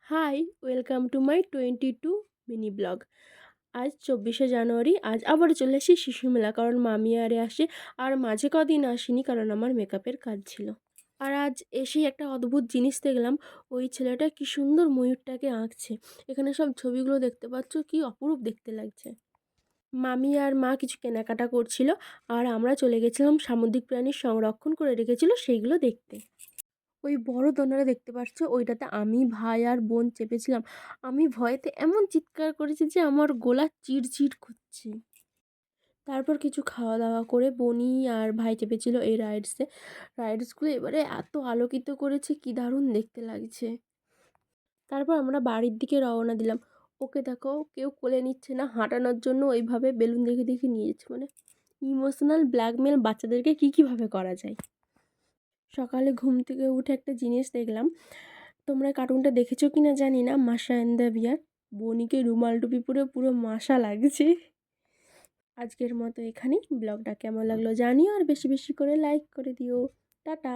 High, welcome to my 22 mini blog. আজ 24শে জানুয়ারি। আজ আবার চলে এসেছি শিশু মেলা, কারণ মামি আরে আসে। আর মাঝে কদিন আসিনি কারণ আমার মেকআপের কাজ ছিল। আর আজ এসেই একটা অদ্ভুত জিনিস দেখলাম। ওই ছেলেটা কি সুন্দর ময়ূরটাকে আঁকছে। এখানে সব ছবিগুলো দেখতে পাচ্ছ, কি অপরূপ দেখতে লাগছে। মামি আর মা কিছু কেনাকাটা করছিল, আর আমরা চলে গেছিলাম সামুদ্রিক প্রাণীর সংরক্ষণ করে রেখেছিল সেইগুলো দেখতে। ওই বড় দোলনাটা দেখতে পাচ্ছ, ওইটাতে আমি, ভাই আর বোন চেপেছিলাম। আমি ভয়েতে এমন চিৎকার করেছি যে আমার গলা চিড়চিড় করছে। তারপর কিছু খাওয়া দাওয়া করে বনি আর ভাই চেপেছিল এই রাইডসগুলো এবারে এত আলোকিত করেছে, কি দারুণ দেখতে লাগছে। তারপর আমরা বাড়ির দিকে রওনা দিলাম। ওকে দেখো, কেউ কোলে নিচ্ছে না, হাঁটানোর জন্য ওইভাবে বেলুন দেখে দেখে নিয়ে যাচ্ছে। মানে ইমোশনাল ব্ল্যাকমেল বাচ্চাদেরকে কীভাবে করা যায়। সকালে ঘুম থেকে উঠে একটা জিনিস দেখলাম। তোমরা কার্টুনটা দেখেছো কি না জানি না, মাশা অ্যান্ড দ্য বিয়ার। বনিকে রুমাল টুপি পরে পুরো মাশা লাগছে। আজকের মতো এখানেই। ব্লগটা কেমন লাগলো জানিও, আর বেশি বেশি করে লাইক করে দিও। টাটা।